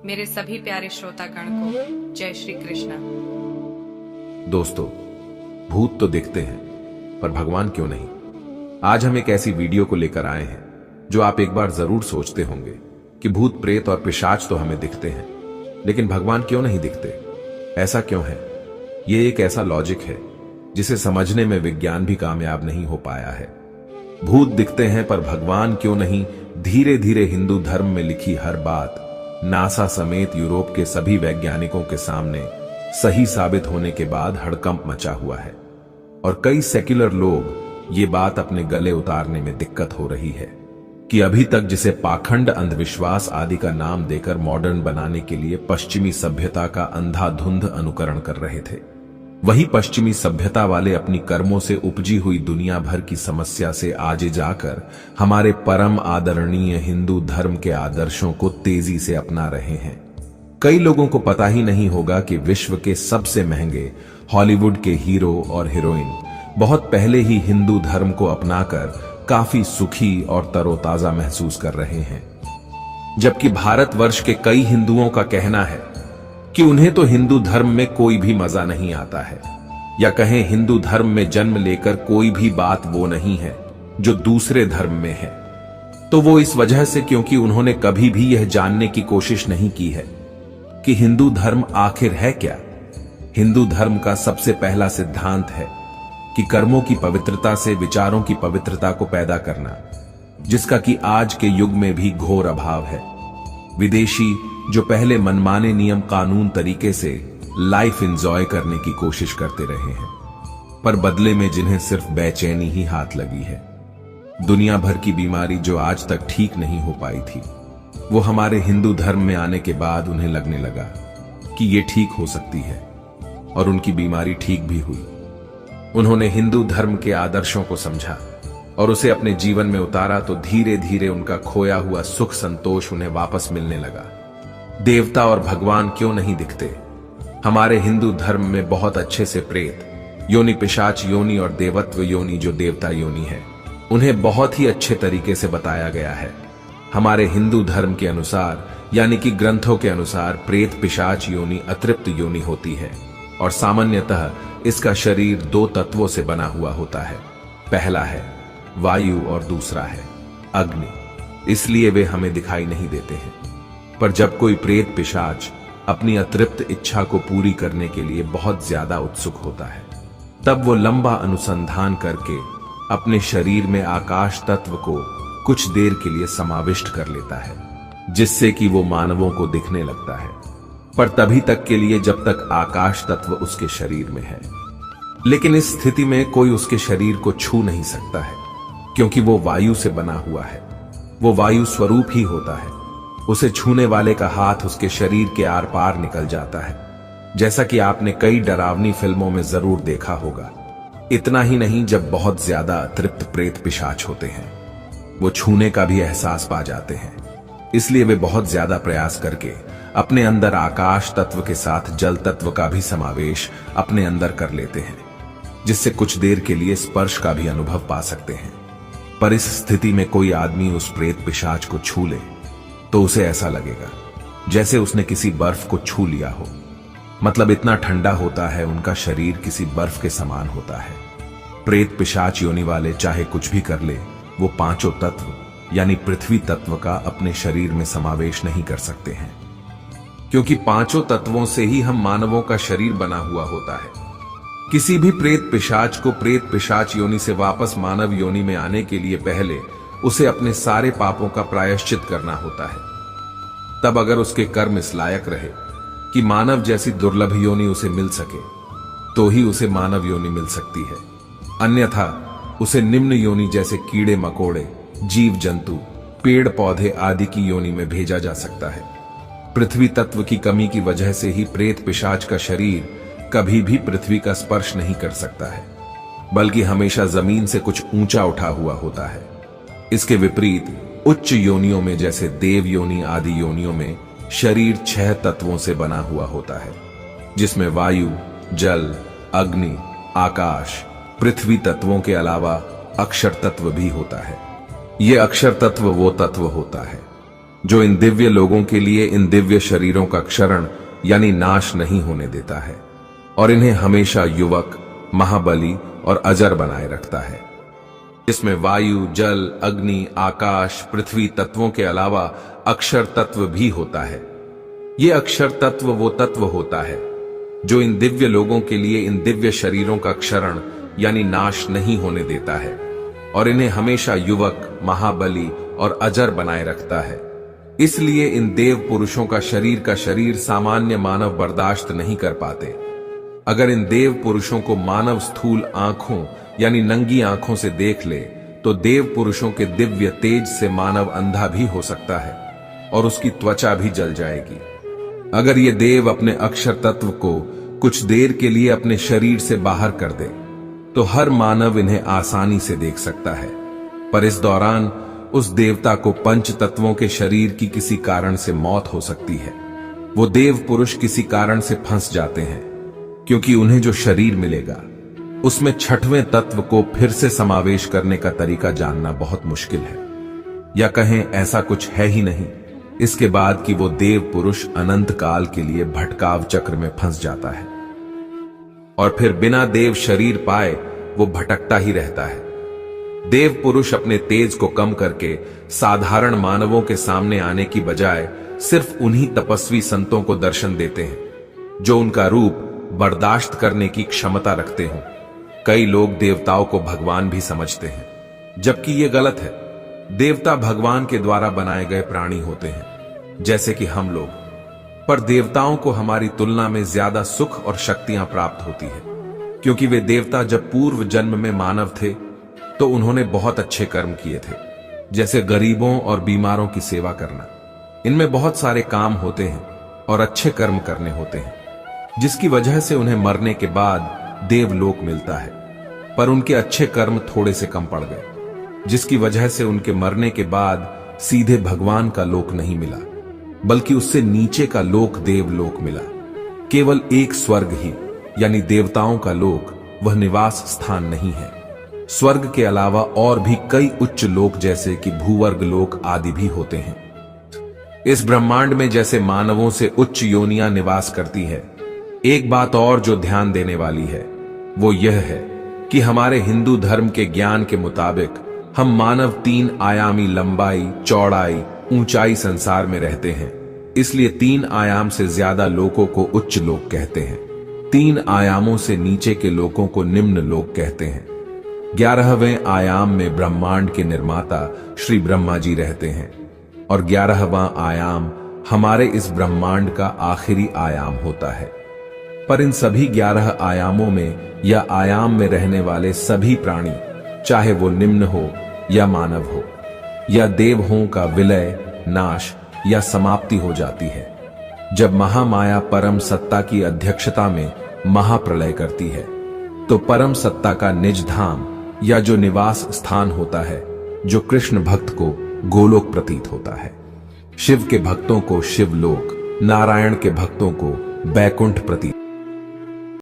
मेरे सभी प्यारे श्रोतागण को जय श्री कृष्णा। दोस्तों, भूत तो दिखते हैं, पर भगवान क्यों नहीं? आज हम एक ऐसी वीडियो को लेकर आए हैं जो आप एक बार जरूर सोचते होंगे कि भूत प्रेत और पिशाच तो हमें दिखते हैं, लेकिन भगवान क्यों नहीं दिखते? ऐसा क्यों है? ये एक ऐसा लॉजिक है जिसे समझने में विज्ञान भी कामयाब नहीं हो पाया है। भूत दिखते हैं पर भगवान क्यों नहीं? धीरे धीरे हिंदू धर्म में लिखी हर बात नासा समेत यूरोप के सभी वैज्ञानिकों के सामने सही साबित होने के बाद हड़कंप मचा हुआ है, और कई सेक्युलर लोग ये बात अपने गले उतारने में दिक्कत हो रही है कि अभी तक जिसे पाखंड, अंधविश्वास आदि का नाम देकर मॉडर्न बनाने के लिए पश्चिमी सभ्यता का अंधाधुंध अनुकरण कर रहे थे, वही पश्चिमी सभ्यता वाले अपनी कर्मों से उपजी हुई दुनिया भर की समस्या से आगे जाकर हमारे परम आदरणीय हिंदू धर्म के आदर्शों को तेजी से अपना रहे हैं। कई लोगों को पता ही नहीं होगा कि विश्व के सबसे महंगे हॉलीवुड के हीरो और हीरोइन बहुत पहले ही हिंदू धर्म को अपनाकर काफी सुखी और तरोताजा महसूस कर रहे हैं, जबकि भारतवर्ष के कई हिंदुओं का कहना है कि उन्हें तो हिंदू धर्म में कोई भी मजा नहीं आता है, या कहें हिंदू धर्म में जन्म लेकर कोई भी बात वो नहीं है जो दूसरे धर्म में है। तो वो इस वजह से क्योंकि उन्होंने कभी भी यह जानने की कोशिश नहीं की है कि हिंदू धर्म आखिर है क्या। हिंदू धर्म का सबसे पहला सिद्धांत है कि कर्मों की पवित्रता से विचारों की पवित्रता को पैदा करना, जिसका कि आज के युग में भी घोर अभाव है। विदेशी जो पहले मनमाने नियम कानून तरीके से लाइफ एंजॉय करने की कोशिश करते रहे हैं, पर बदले में जिन्हें सिर्फ बेचैनी ही हाथ लगी है। दुनिया भर की बीमारी जो आज तक ठीक नहीं हो पाई थी, वो हमारे हिंदू धर्म में आने के बाद उन्हें लगने लगा कि ये ठीक हो सकती है, और उनकी बीमारी ठीक भी हुई। उन्होंने हिंदू धर्म के आदर्शों को समझा और उसे अपने जीवन में उतारा, तो धीरे धीरे उनका खोया हुआ सुख संतोष उन्हें वापस मिलने लगा। देवता और भगवान क्यों नहीं दिखते? हमारे हिंदू धर्म में बहुत अच्छे से प्रेत योनि, पिशाच योनि और देवत्व योनि जो देवता योनि है, उन्हें बहुत ही अच्छे तरीके से बताया गया है। हमारे हिंदू धर्म के अनुसार, यानी कि ग्रंथों के अनुसार, प्रेत पिशाच योनि अतृप्त योनि होती है, और सामान्यतः इसका शरीर दो तत्वों से बना हुआ होता है। पहला है वायु और दूसरा है अग्नि। इसलिए वे हमें दिखाई नहीं देते हैं, पर जब कोई प्रेत पिशाच अपनी अतृप्त इच्छा को पूरी करने के लिए बहुत ज्यादा उत्सुक होता है, तब वो लंबा अनुसंधान करके अपने शरीर में आकाश तत्व को कुछ देर के लिए समाविष्ट कर लेता है, जिससे कि वो मानवों को दिखने लगता है, पर तभी तक के लिए जब तक आकाश तत्व उसके शरीर में है। लेकिन इस स्थिति में कोई उसके शरीर को छू नहीं सकता है, क्योंकि वो वायु से बना हुआ है। वो वायु स्वरूप ही होता है। उसे छूने वाले का हाथ उसके शरीर के आर पार निकल जाता है, जैसा कि आपने कई डरावनी फिल्मों में जरूर देखा होगा। इतना ही नहीं, जब बहुत ज्यादा अतृप्त प्रेत पिशाच होते हैं, वो छूने का भी एहसास पा जाते हैं। इसलिए वे बहुत ज्यादा प्रयास करके अपने अंदर आकाश तत्व के साथ जल तत्व का भी समावेश अपने अंदर कर लेते हैं, जिससे कुछ देर के लिए स्पर्श का भी अनुभव पा सकते हैं। पर इस स्थिति में कोई आदमी उस प्रेत पिशाच को छू ले तो उसे ऐसा लगेगा जैसे उसने किसी बर्फ को छू लिया हो। मतलब इतना ठंडा होता है उनका शरीर, किसी बर्फ के समान होता है। प्रेत पिशाच योनि वाले चाहे कुछ भी कर ले, वो पांचों तत्व यानी पृथ्वी तत्व का अपने शरीर में समावेश नहीं कर सकते हैं, क्योंकि पांचों तत्वों से ही हम मानवों का शरीर बना हुआ होता है। किसी भी प्रेत पिशाच को प्रेत पिशाच योनि से वापस मानव योनि में आने के लिए पहले उसे अपने सारे पापों का प्रायश्चित करना होता है। तब अगर उसके कर्म इस लायक रहे कि मानव जैसी दुर्लभ योनि उसे मिल सके, तो ही उसे मानव योनि मिल सकती है। अन्यथा उसे निम्न योनि जैसे कीड़े मकोड़े, जीव जंतु, पेड़ पौधे आदि की योनि में भेजा जा सकता है। पृथ्वी तत्व की कमी की वजह से ही प्रेत पिशाच का शरीर कभी भी पृथ्वी का स्पर्श नहीं कर सकता है, बल्कि हमेशा जमीन से कुछ ऊंचा उठा हुआ होता है। इसके विपरीत उच्च योनियों में, जैसे देव योनि आदि योनियों में, शरीर 6 तत्वों से बना हुआ होता है, जिसमें वायु, जल, अग्नि, आकाश, पृथ्वी तत्वों के अलावा अक्षर तत्व भी होता है। ये अक्षर तत्व वो तत्व होता है जो इन दिव्य लोगों के लिए इन दिव्य शरीरों का क्षरण यानी नाश नहीं होने देता है और इन्हें हमेशा युवक, महाबली और अजर बनाए रखता है। इसमें वायु, जल, अग्नि, आकाश, पृथ्वी तत्वों के अलावा अक्षर तत्व भी होता है। ये अक्षर तत्व वो तत्व होता है जो इन दिव्य लोगों के लिए इन दिव्य शरीरों का क्षरण यानी नाश नहीं होने देता है और इन्हें हमेशा युवक, महाबली और अजर बनाए रखता है। इसलिए इन देव पुरुषों का शरीर सामान्य मानव बर्दाश्त नहीं कर पाते। अगर इन देव पुरुषों को मानव स्थूल आंखों यानी नंगी आंखों से देख ले तो देव पुरुषों के दिव्य तेज से मानव अंधा भी हो सकता है और उसकी त्वचा भी जल जाएगी। अगर ये देव अपने अक्षर तत्व को कुछ देर के लिए अपने शरीर से बाहर कर दे तो हर मानव इन्हें आसानी से देख सकता है, पर इस दौरान उस देवता को पंच तत्वों के शरीर की किसी कारण से मौत हो सकती है। वो देव पुरुष किसी कारण से फंस जाते हैं क्योंकि उन्हें जो शरीर मिलेगा उसमें छठवें तत्व को फिर से समावेश करने का तरीका जानना बहुत मुश्किल है, या कहें ऐसा कुछ है ही नहीं। इसके बाद कि वो देव पुरुष अनंत काल के लिए भटकाव चक्र में फंस जाता है और फिर बिना देव शरीर पाए वो भटकता ही रहता है। देव पुरुष अपने तेज को कम करके साधारण मानवों के सामने आने की बजाय सिर्फ उन्हीं तपस्वी संतों को दर्शन देते हैं जो उनका रूप बर्दाश्त करने की क्षमता रखते हों। कई लोग देवताओं को भगवान भी समझते हैं, जबकि यह गलत है। देवता भगवान के द्वारा बनाए गए प्राणी होते हैं जैसे कि हम लोग, पर देवताओं को हमारी तुलना में ज्यादा सुख और शक्तियां प्राप्त होती है क्योंकि वे देवता जब पूर्व जन्म में मानव थे तो उन्होंने बहुत अच्छे कर्म किए थे, जैसे गरीबों और बीमारों की सेवा करना। इनमें बहुत सारे काम होते हैं और अच्छे कर्म करने होते हैं जिसकी वजह से उन्हें मरने के बाद देवलोक मिलता है, पर उनके अच्छे कर्म थोड़े से कम पड़ गए जिसकी वजह से उनके मरने के बाद सीधे भगवान का लोक नहीं मिला बल्कि उससे नीचे का लोक देवलोक मिला। केवल एक स्वर्ग ही यानी देवताओं का लोक वह निवास स्थान नहीं है। स्वर्ग के अलावा और भी कई उच्च लोक जैसे कि भूवर्ग लोक आदि भी होते हैं। इस ब्रह्मांड में जैसे मानवों से उच्च योनियां निवास करती है, एक बात और जो ध्यान देने वाली है वो यह है कि हमारे हिंदू धर्म के ज्ञान के मुताबिक हम मानव 3 आयामी लंबाई, चौड़ाई, ऊंचाई संसार में रहते हैं। इसलिए 3 आयाम से ज्यादा लोकों को उच्च लोक कहते हैं, 3 आयामों से नीचे के लोकों को निम्न लोक कहते हैं। 11वें आयाम में ब्रह्मांड के निर्माता श्री ब्रह्मा जी रहते हैं और 11वां आयाम हमारे इस ब्रह्मांड का आखिरी आयाम होता है। पर इन सभी 11 आयामों में या आयाम में रहने वाले सभी प्राणी, चाहे वो निम्न हो या मानव हो या देव हो, का विलय, नाश या समाप्ति हो जाती है। जब महामाया परम सत्ता की अध्यक्षता में महाप्रलय करती है तो परम सत्ता का निज धाम या जो निवास स्थान होता है, जो कृष्ण भक्त को गोलोक प्रतीत होता है, शिव के भक्तों को शिवलोक, नारायण के भक्तों को बैकुंठ प्रतीत